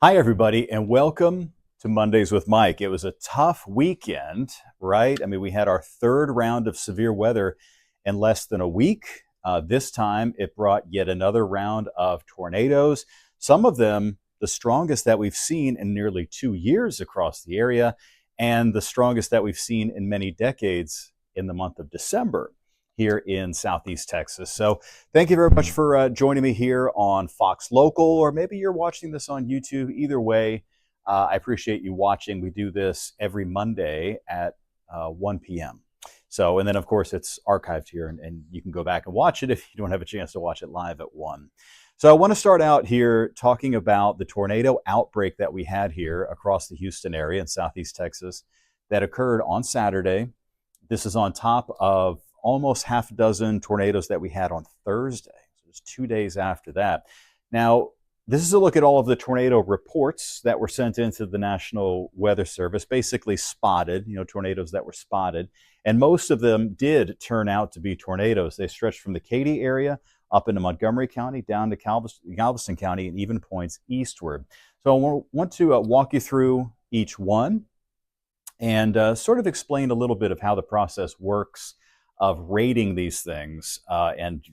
Hi, everybody, and welcome to Mondays with Mike. It was a tough weekend, right? I mean, we had our third round of severe weather in less than a week. This time, it brought yet another round of tornadoes, some of them the strongest that we've seen in nearly 2 years across the area, and the strongest that we've seen in many decades in the month of December here in Southeast Texas. So thank you very much for joining me here on Fox Local, or maybe you're watching this on YouTube. Either way, I appreciate you watching. We do this every Monday at 1 p.m. So, and then of course it's archived here, and you can go back and watch it if you don't have a chance to watch it live at 1. So I want to start out here talking about the tornado outbreak that we had here across the Houston area in Southeast Texas that occurred on Saturday. This is on top of almost half a dozen tornadoes that we had on Thursday. So it's 2 days after that. Now, this is a look at all of the tornado reports that were sent into the National Weather Service, basically spotted, tornadoes that were spotted. And most of them did turn out to be tornadoes. They stretched from the Katy area up into Montgomery County, down to Galveston County, and even points eastward. So I want to walk you through each one and sort of explain a little bit of how the process works of rating these things and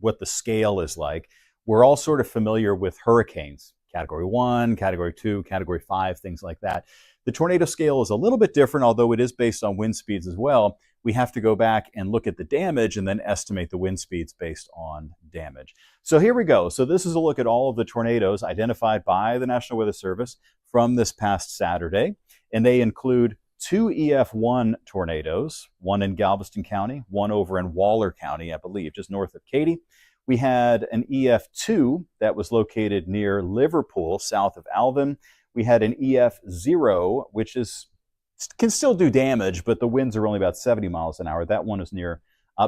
what the scale is like. We're all sort of familiar with hurricanes, category 1, category 2, category 5, things like that. The tornado scale is a little bit different, although it is based on wind speeds as well. We have to go back and look at the damage and then estimate the wind speeds based on damage. So here we go. So this is a look at all of the tornadoes identified by the National Weather Service from this past Saturday, and they include 2 EF1 tornadoes, one in Galveston County, one over in Waller County, I believe, just north of Katy. We had an EF2 that was located near Liverpool, south of Alvin. We had an EF0, which can still do damage, but the winds are only about 70 miles an hour. That one is near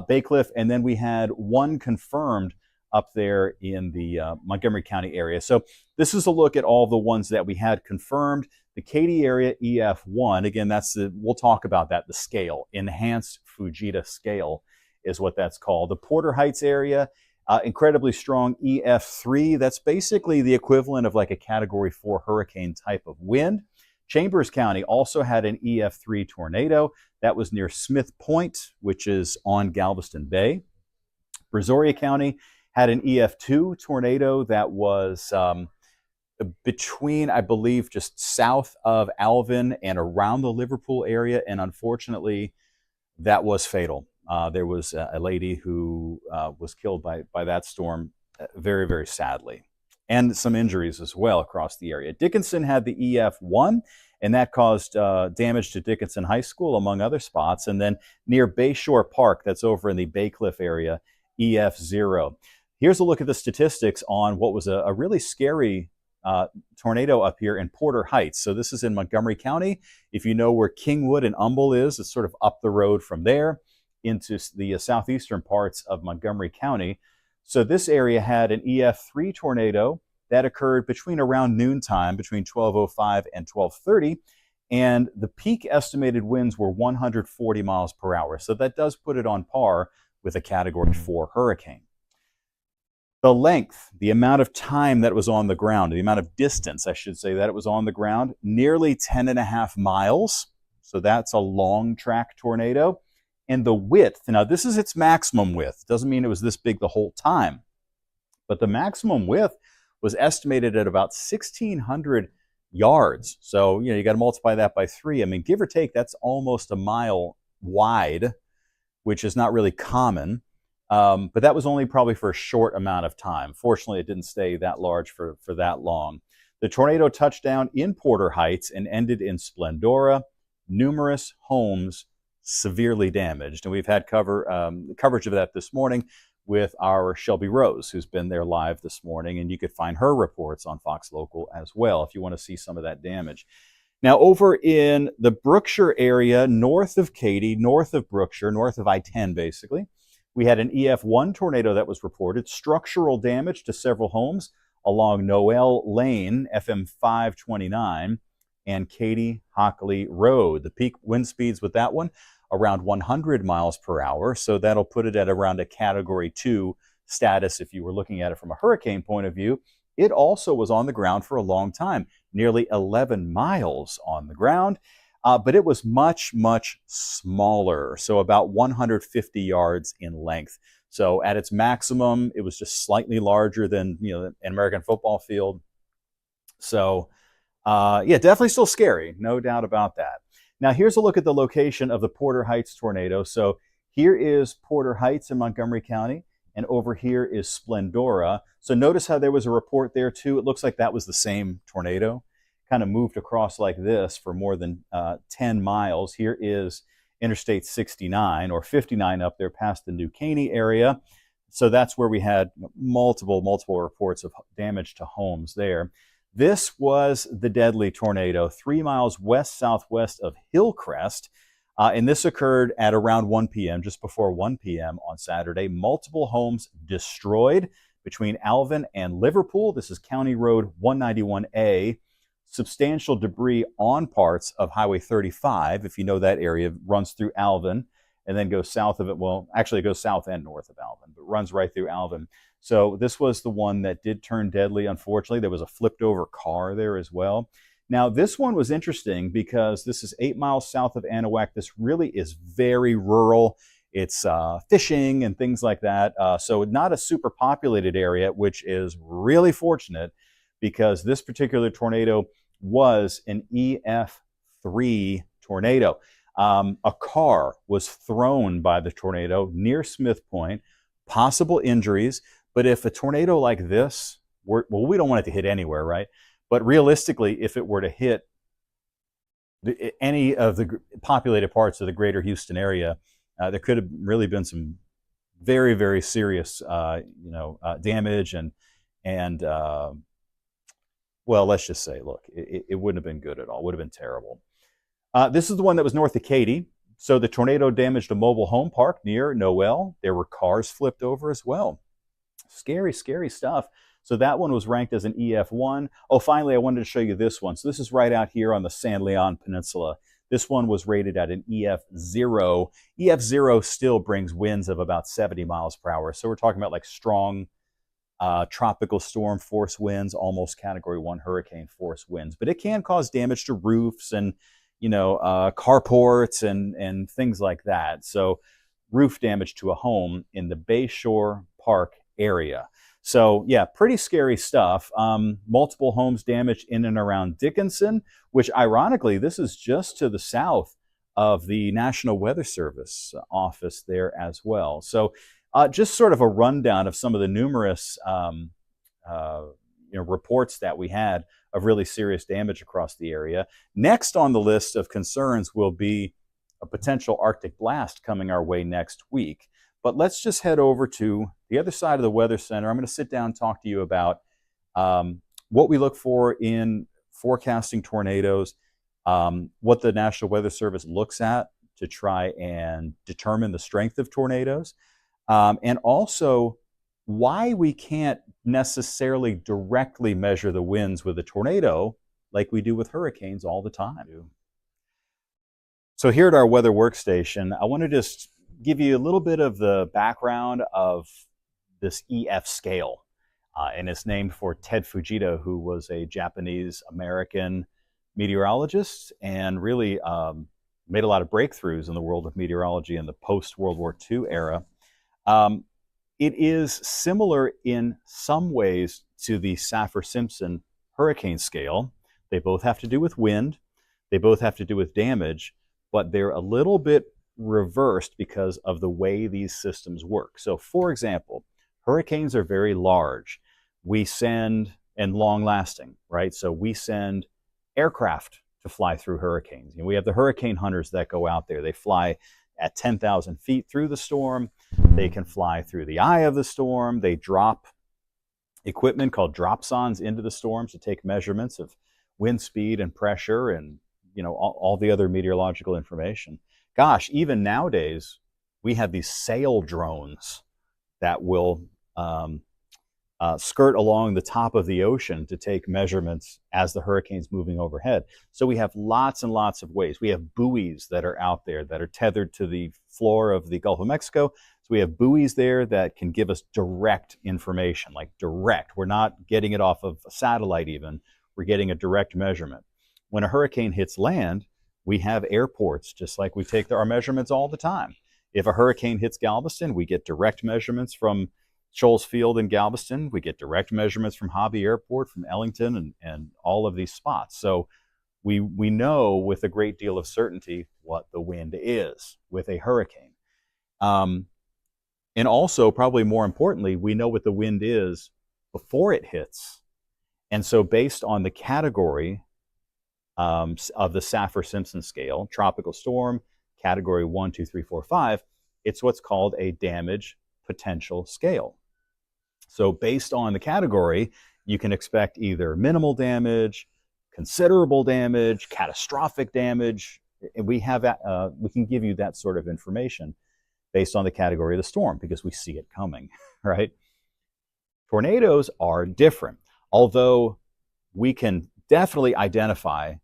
Bay Cliff. And then we had one confirmed up there in the Montgomery County area. So this is a look at all the ones that we had confirmed. The Katy area EF1, again, we'll talk about that, the scale, enhanced fujita scale is what that's called. The Porter Heights area, incredibly strong EF3. That's basically the equivalent of like a category 4 hurricane type of wind. Chambers County also had an EF3 tornado. That was near Smith Point, which is on Galveston Bay. Brazoria County had an EF2 tornado that was between, I believe, just south of Alvin and around the Liverpool area, and unfortunately, that was fatal. There was a lady who was killed by that storm very, very sadly, and some injuries as well across the area. Dickinson had the EF1, and that caused damage to Dickinson High School, among other spots, and then near Bayshore Park, that's over in the Bay Cliff area, EF0. Here's a look at the statistics on what was a really scary tornado up here in Porter Heights. So this is in Montgomery County. If you know where Kingwood and Humble is, it's sort of up the road from there into the southeastern parts of Montgomery County. So this area had an EF3 tornado that occurred between around noontime, between 12:05 and 12:30, and the peak estimated winds were 140 miles per hour. So that does put it on par with a category 4 hurricane. The length, the amount of time that it was on the ground, the amount of distance, I should say, that it was on the ground, nearly 10.5 miles. So that's a long track tornado. And the width, now this is its maximum width. Doesn't mean it was this big the whole time. But the maximum width was estimated at about 1,600 yards. So, you got to multiply that by 3. I mean, give or take, that's almost a mile wide, which is not really common. But that was only probably for a short amount of time. Fortunately, it didn't stay that large for that long. The tornado touched down in Porter Heights and ended in Splendora. Numerous homes severely damaged. And we've had coverage of that this morning with our Shelby Rose, who's been there live this morning. And you could find her reports on Fox Local as well if you want to see some of that damage. Now, over in the Brookshire area, north of Katy, north of Brookshire, north of I-10 basically, we had an EF1 tornado that was reported, structural damage to several homes along Noel Lane, FM 529, and Katy Hockley Road. The peak wind speeds with that one, around 100 miles per hour. So that'll put it at around a category 2 status if you were looking at it from a hurricane point of view. it also was on the ground for a long time, nearly 11 miles on the ground. But it was much, much smaller, so about 150 yards in length. So at its maximum, it was just slightly larger than an American football field. So yeah, definitely still scary, no doubt about that. Now here's a look at the location of the Porter Heights tornado. So here is Porter Heights in Montgomery County, and over here is Splendora. So notice how there was a report there too. It looks like that was the same tornado. Kind of moved across like this for more than 10 miles. Here is Interstate 69 or 59 up there past the New Caney area. So that's where we had multiple reports of damage to homes there. This was the deadly tornado 3 miles west-southwest of Hillcrest. And this occurred at around 1 p.m., just before 1 p.m. on Saturday. Multiple homes destroyed between Alvin and Liverpool. This is County Road 191A. Substantial debris on parts of Highway 35, if you know that area, runs through Alvin and then goes south of it. Well, actually it goes south and north of Alvin, but runs right through Alvin. So this was the one that did turn deadly, unfortunately. There was a flipped over car there as well. Now, this one was interesting because this is 8 miles south of Anahuac. This really is very rural. It's fishing and things like that. So not a super populated area, which is really fortunate because this particular tornado was an EF3 tornado. A car was thrown by the tornado near Smith Point, possible injuries. But if a tornado like this, well, we don't want it to hit anywhere, right? But realistically, if it were to hit any of the populated parts of the greater Houston area, there could have really been some very, very serious, damage and well, let's just say, look, it wouldn't have been good at all. It would have been terrible. This is the one that was north of Katy. So the tornado damaged a mobile home park near Noel. There were cars flipped over as well. Scary, scary stuff. So that one was ranked as an EF1. Oh, finally, I wanted to show you this one. So this is right out here on the San Leon Peninsula. This one was rated at an EF0. EF0 still brings winds of about 70 miles per hour. So we're talking about like strong tropical storm force winds, almost Category 1 hurricane force winds. But it can cause damage to roofs and, carports and things like that. So roof damage to a home in the Bayshore Park area. So yeah, pretty scary stuff. Multiple homes damaged in and around Dickinson, which ironically, this is just to the south of the National Weather Service office there as well. So just sort of a rundown of some of the numerous reports that we had of really serious damage across the area. Next on the list of concerns will be a potential Arctic blast coming our way next week. But let's just head over to the other side of the Weather Center. I'm going to sit down and talk to you about what we look for in forecasting tornadoes, what the National Weather Service looks at to try and determine the strength of tornadoes, and also why we can't necessarily directly measure the winds with a tornado like we do with hurricanes all the time. So here at our weather workstation, I want to just give you a little bit of the background of this EF scale. And it's named for Ted Fujita, who was a Japanese-American meteorologist and really made a lot of breakthroughs in the world of meteorology in the post-World War II era. It is similar in some ways to the Saffir-Simpson hurricane scale. They both have to do with wind. They both have to do with damage, but they're a little bit reversed because of the way these systems work. So for example, hurricanes are very large. We send, and long lasting, right? So we send aircraft to fly through hurricanes. We have the hurricane hunters that go out there. They fly at 10,000 feet through the storm. They can fly through the eye of the storm. They drop equipment called dropsondes into the storms to take measurements of wind speed and pressure and all the other meteorological information. Gosh, even nowadays, we have these sail drones that will skirt along the top of the ocean to take measurements as the hurricane's moving overhead. So we have lots and lots of ways. We have buoys that are out there that are tethered to the floor of the Gulf of Mexico. So we have buoys there that can give us direct information, like direct. We're not getting it off of a satellite even. We're getting a direct measurement. When a hurricane hits land, we have airports, just like we take our measurements all the time. If a hurricane hits Galveston, we get direct measurements from Shoals Field in Galveston. We get direct measurements from Hobby Airport, from Ellington, and all of these spots. So we know with a great deal of certainty what the wind is with a hurricane. And also, probably more importantly, we know what the wind is before it hits. And so based on the category of the Saffir-Simpson scale, tropical storm, category 1, 2, 3, 4, 5, it's what's called a damage potential scale. So based on the category, you can expect either minimal damage, considerable damage, catastrophic damage, and we can give you that sort of information based on the category of the storm because we see it coming, right? Tornadoes are different, although we can definitely identify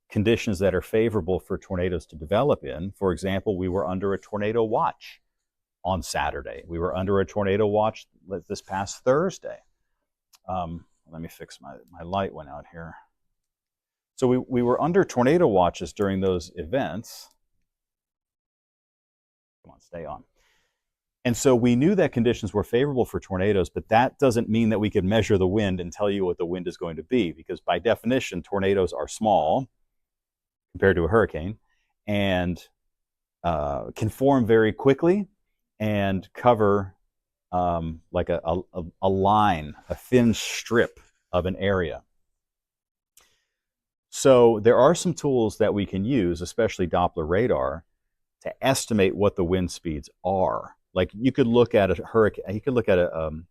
conditions that are favorable for tornadoes to develop in. For example, we were under a tornado watch on Saturday. We were under a tornado watch this past Thursday. Let me fix my light went out here. So we were under tornado watches during those events. Come on, stay on. And so we knew that conditions were favorable for tornadoes, but that doesn't mean that we could measure the wind and tell you what the wind is going to be, because by definition, tornadoes are small compared to a hurricane and can form very quickly and cover like a line, a thin strip of an area. So there are some tools that we can use, especially Doppler radar, to estimate what the wind speeds are. Like you could look at a hurricane, you could look at a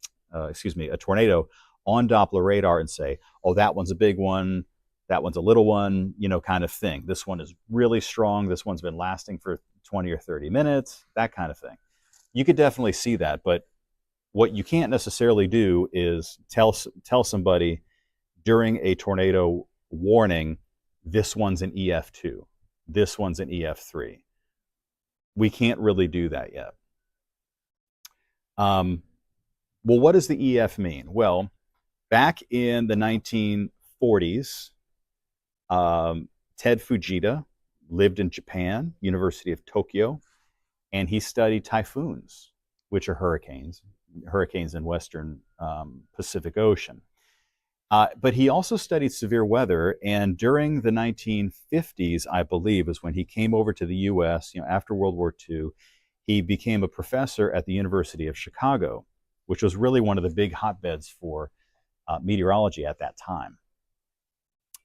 tornado on Doppler radar and say, oh, that one's a big one, that one's a little one, kind of thing. This one is really strong. This one's been lasting for 20 or 30 minutes, that kind of thing. You could definitely see that, but what you can't necessarily do is tell somebody during a tornado warning, this one's an EF2, this one's an EF3. We can't really do that yet. Well, what does the EF mean? Well, back in the 1940s, Ted Fujita lived in Japan, University of Tokyo, and he studied typhoons, which are hurricanes in western Pacific Ocean. But he also studied severe weather, and during the 1950s, I believe, is when he came over to the U.S., after World War II. He became a professor at the University of Chicago, which was really one of the big hotbeds for meteorology at that time.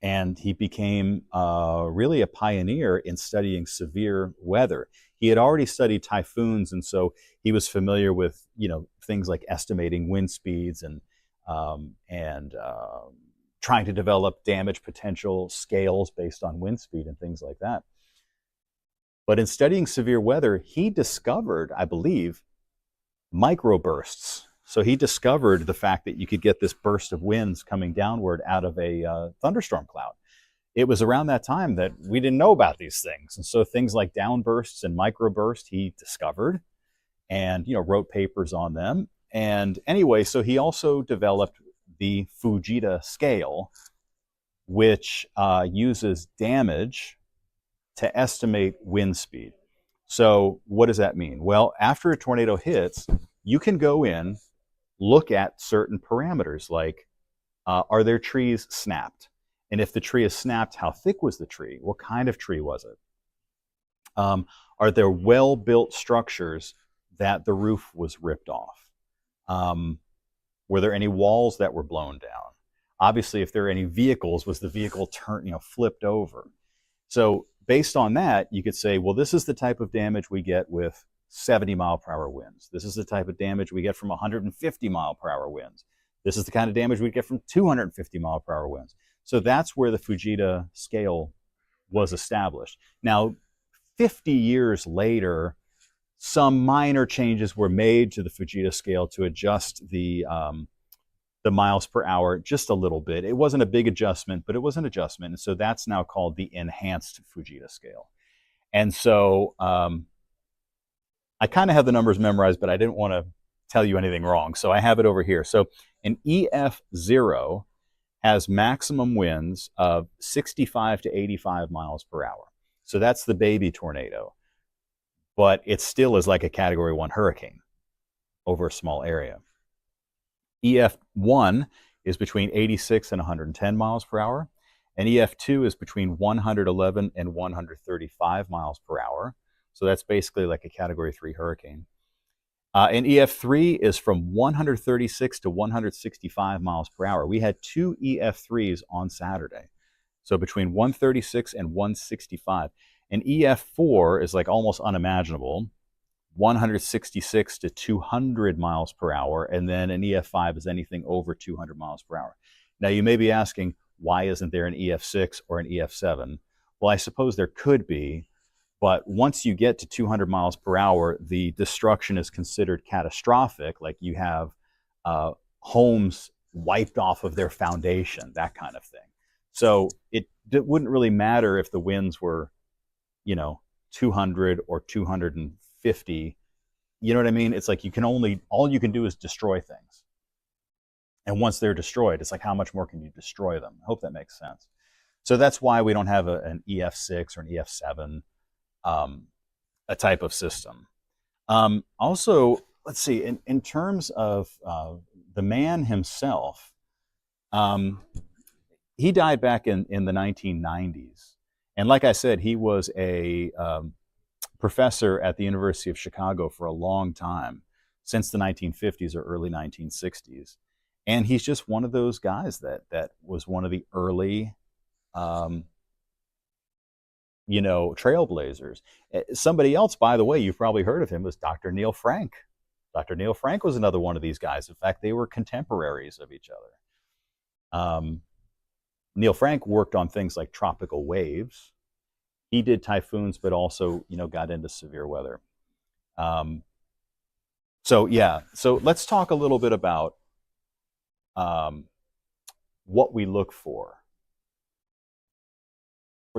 And he became really a pioneer in studying severe weather. He had already studied typhoons, and so he was familiar with things like estimating wind speeds and trying to develop damage potential scales based on wind speed and things like that. But in studying severe weather, he discovered, I believe, microbursts. So he discovered the fact that you could get this burst of winds coming downward out of a thunderstorm cloud. It was around that time that we didn't know about these things. And so things like downbursts and microbursts he discovered and wrote papers on them. And anyway, so he also developed the Fujita scale, which uses damage to estimate wind speed. So what does that mean? Well, after a tornado hits, you can go in, look at certain parameters like, are there trees snapped? And if the tree is snapped, how thick was the tree? What kind of tree was it? Are there well-built structures that the roof was ripped off? Were there any walls that were blown down? Obviously, if there are any vehicles, was the vehicle flipped over? So based on that, you could say, well, this is the type of damage we get with 70 mile per hour winds. This is the type of damage we get from 150 mile per hour winds. This is the kind of damage we get from 250 mile per hour winds. So that's where the Fujita scale was established. Now, 50 years later, some minor changes were made to the Fujita scale to adjust the the miles per hour just a little bit. It wasn't a big adjustment, but it was an adjustment. And so that's now called the enhanced Fujita scale. And so I kind of have the numbers memorized, but I didn't want to tell you anything wrong. So I have it over here. So an EF0 has maximum winds of 65 to 85 miles per hour. So that's the baby tornado. But it still is like a Category 1 hurricane over a small area. EF1 is between 86 and 110 miles per hour. And EF2 is between 111 and 135 miles per hour. So that's basically like a Category 3 hurricane. And EF3 is from 136 to 165 miles per hour. We had 2 EF3s on Saturday. So between 136 and 165. And EF4 is like almost unimaginable, 166 to 200 miles per hour. And then an EF5 is anything over 200 miles per hour. Now you may be asking, why isn't there an EF6 or an EF7? Well, I suppose there could be. But once you get to 200 miles per hour, the destruction is considered catastrophic. Like you have homes wiped off of their foundation, that kind of thing. So it wouldn't really matter if the winds were, 200 or 250. You know what I mean? It's like all you can do is destroy things. And once they're destroyed, it's like, how much more can you destroy them? I hope that makes sense. So that's why we don't have an EF6 or an EF7. A type of system. Also, let's see, in terms of the man himself, he died back in the 1990s. And like I said, he was a professor at the University of Chicago for a long time, since the 1950s or early 1960s. And he's just one of those guys that was one of the early trailblazers. Somebody else, by the way, you've probably heard of him, was Dr. Neil Frank. Dr. Neil Frank was another one of these guys. In fact, they were contemporaries of each other. Neil Frank worked on things like tropical waves. He did typhoons, but also, got into severe weather. So let's talk a little bit about what we look for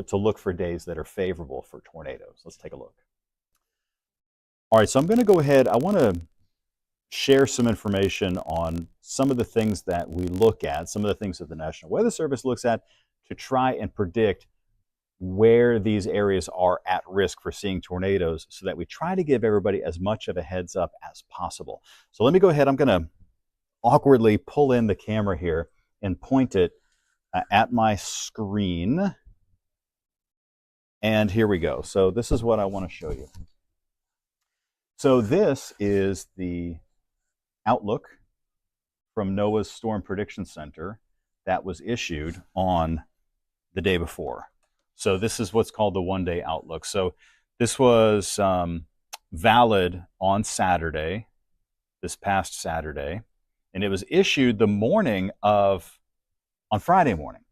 to look for days that are favorable for tornadoes. Let's take a look. All right, so I'm going to go ahead. I want to share some information on some of the things that we look at, some of the things that the National Weather Service looks at to try and predict where these areas are at risk for seeing tornadoes, so that we try to give everybody as much of a heads up as possible. So let me go ahead. I'm going to awkwardly pull in the camera here and point it at my screen. And here we go. So this is what I want to show you. So this is the outlook from NOAA's Storm Prediction Center that was issued on the day before. So this is what's called the one-day outlook. So this was valid on Saturday, this past Saturday, and it was issued on Friday morning.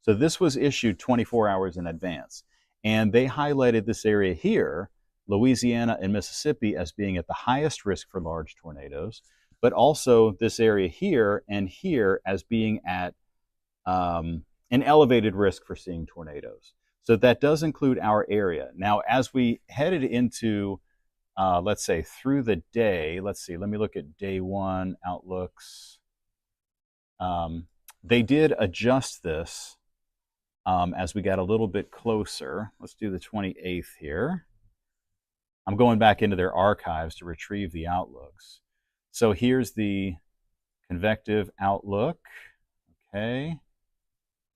So this was issued 24 hours in advance. And they highlighted this area here, Louisiana and Mississippi, as being at the highest risk for large tornadoes, but also this area here and here as being at an elevated risk for seeing tornadoes. So that does include our area. Now, as we headed into, let's say, through the day, let's see, let me look at day one outlooks. They did adjust this as we got a little bit closer. Let's do the 28th here. I'm going back into their archives to retrieve the outlooks. So here's the convective outlook. Okay.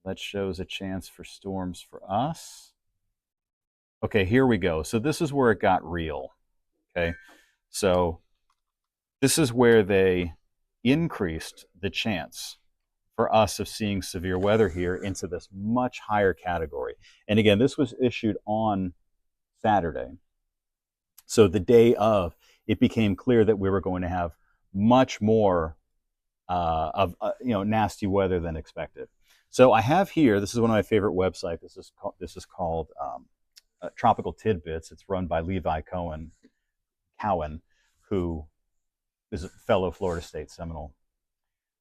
That shows a chance for storms for us. Okay, here we go. So this is where it got real. Okay. So this is where they increased the chance for us of seeing severe weather here into this much higher category. And again, this was issued on Saturday. So the day of, it became clear that we were going to have much more of nasty weather than expected. So I have here, this is one of my favorite websites. This is called Tropical Tidbits. It's run by Levi Cowan, who is a fellow Florida State Seminole.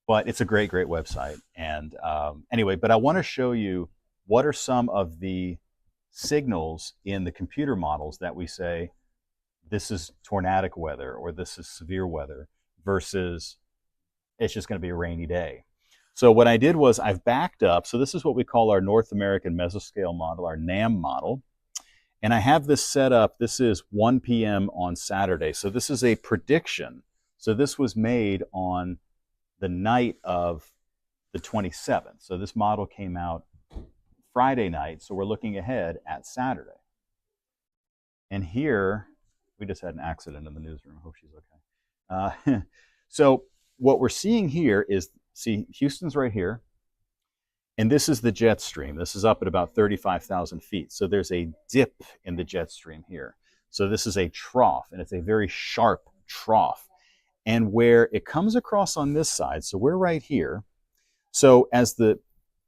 But it's a great, great website. And anyway, but I want to show you what are some of the signals in the computer models that we say this is tornadic weather or this is severe weather versus it's just going to be a rainy day. So what I did was I've backed up. So this is what we call our North American mesoscale model, our NAM model. And I have this set up. This is 1 p.m. on Saturday. So this is a prediction. So this was made on the night of the 27th. So this model came out Friday night. So we're looking ahead at Saturday. And here, we just had an accident in the newsroom. I hope she's okay. So what we're seeing here is, see, Houston's right here. And this is the jet stream. This is up at about 35,000 feet. So there's a dip in the jet stream here. So this is a trough, and it's a very sharp trough. And where it comes across on this side, so we're right here. So as the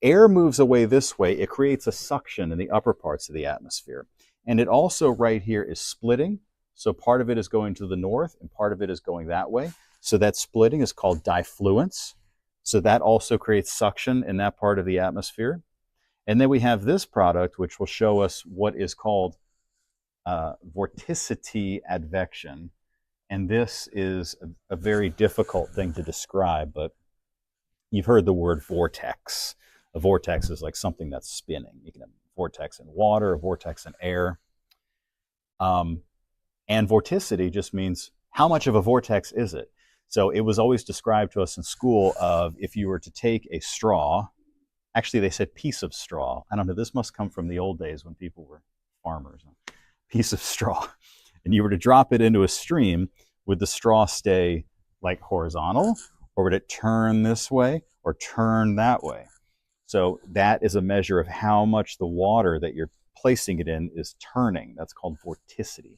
air moves away this way, it creates a suction in the upper parts of the atmosphere. And it also right here is splitting. So part of it is going to the north and part of it is going that way. So that splitting is called diffluence. So that also creates suction in that part of the atmosphere. And then we have this product, which will show us what is called vorticity advection. And this is a very difficult thing to describe, but you've heard the word vortex. A vortex is like something that's spinning. You can have a vortex in water, a vortex in air. And vorticity just means how much of a vortex is it? So it was always described to us in school of if you were to take a straw, actually they said piece of straw. I don't know, this must come from the old days when people were farmers. Piece of straw. And you were to drop it into a stream, would the straw stay like horizontal, or would it turn this way or turn that way? So that is a measure of how much the water that you're placing it in is turning. That's called vorticity.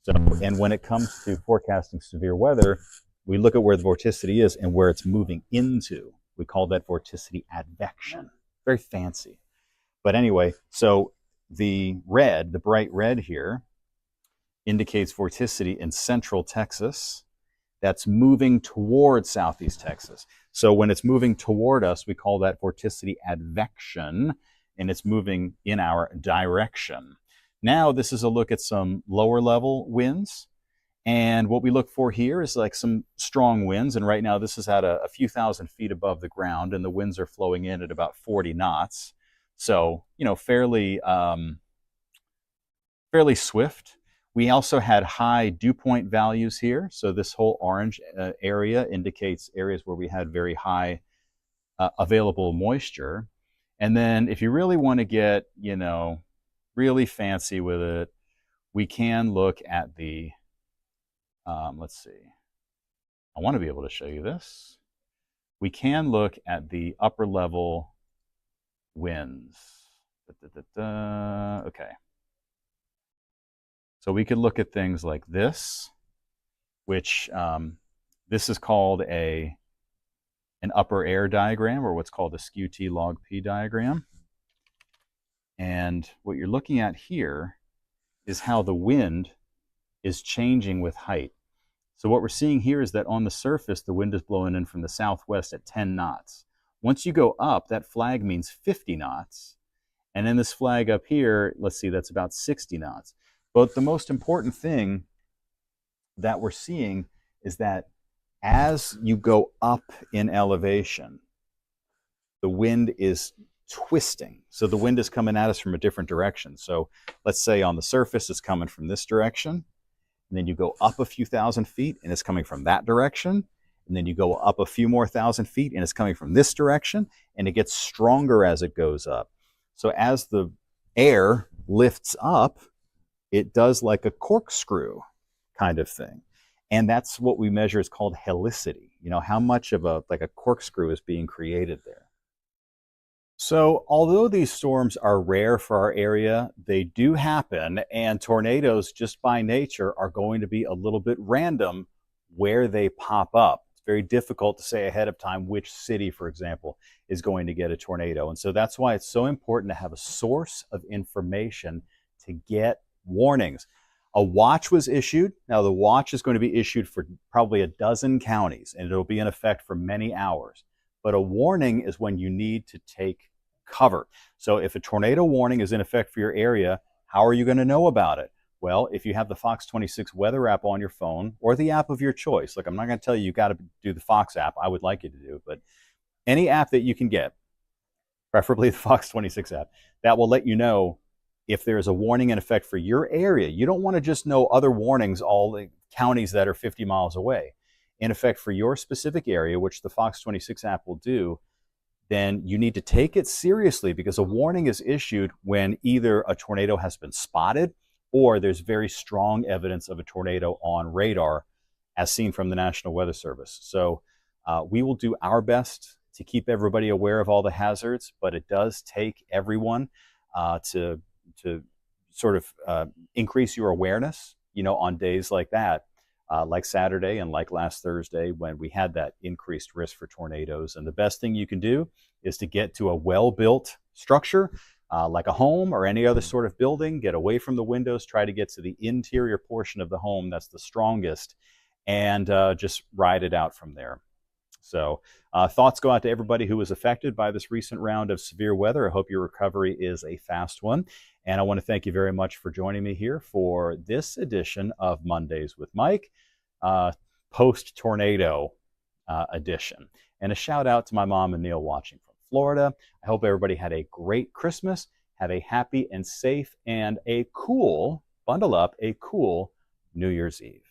So, and when it comes to forecasting severe weather, we look at where the vorticity is and where it's moving into. We call that vorticity advection. Very fancy. But anyway, so the red, the bright red here, indicates vorticity in central Texas. That's moving toward southeast Texas. So when it's moving toward us, we call that vorticity advection, and it's moving in our direction. Now, this is a look at some lower level winds. And what we look for here is like some strong winds. And right now, this is at a few thousand feet above the ground, and the winds are flowing in at about 40 knots. So, you know, fairly swift. We also had high dew point values here. So this whole orange area indicates areas where we had very high available moisture. And then if you really want to get, you know, really fancy with it, we can look at the, let's see, I want to be able to show you this. We can look at the upper level winds. Okay. So we could look at things like this, which this is called an upper air diagram, or what's called a skew T log P diagram. And what you're looking at here is how the wind is changing with height. So what we're seeing here is that on the surface, the wind is blowing in from the southwest at 10 knots. Once you go up, that flag means 50 knots. And then this flag up here, let's see, that's about 60 knots. But the most important thing that we're seeing is that as you go up in elevation, the wind is twisting. So the wind is coming at us from a different direction. So let's say on the surface, it's coming from this direction. And then you go up a few thousand feet and it's coming from that direction. And then you go up a few more thousand feet and it's coming from this direction. And it gets stronger as it goes up. So as the air lifts up, it does like a corkscrew kind of thing. And that's what we measure is called helicity. You know, how much of a corkscrew is being created there. So although these storms are rare for our area, they do happen, and tornadoes just by nature are going to be a little bit random where they pop up. It's very difficult to say ahead of time which city, for example, is going to get a tornado. And so that's why it's so important to have a source of information to get warnings. A watch was issued. Now the watch is going to be issued for probably a dozen counties, and it'll be in effect for many hours. but a warning is when you need to take cover. So if a tornado warning is in effect for your area, how are you going to know about it? Well, if you have the Fox 26 weather app on your phone or the app of your choice, look, I'm not going to tell you got to do the Fox app. I would like you to do, but any app that you can get, preferably the Fox 26 app, that will let you know if there is a warning in effect for your area. You don't want to just know other warnings, all the counties that are 50 miles away. In effect for your specific area, which the Fox 26 app will do, then you need to take it seriously, because a warning is issued when either a tornado has been spotted or there's very strong evidence of a tornado on radar, as seen from the National Weather Service. So we will do our best to keep everybody aware of all the hazards, but it does take everyone to sort of increase your awareness, on days like that, like Saturday and like last Thursday, when we had that increased risk for tornadoes. And the best thing you can do is to get to a well-built structure, like a home or any other sort of building. Get away from the windows, try to get to the interior portion of the home that's the strongest, and just ride it out from there. So thoughts go out to everybody who was affected by this recent round of severe weather. I hope your recovery is a fast one. And I want to thank you very much for joining me here for this edition of Mondays with Mike, post-tornado edition. And a shout out to my mom and Neil watching from Florida. I hope everybody had a great Christmas. Have a happy and safe and a cool, bundle up, a cool New Year's Eve.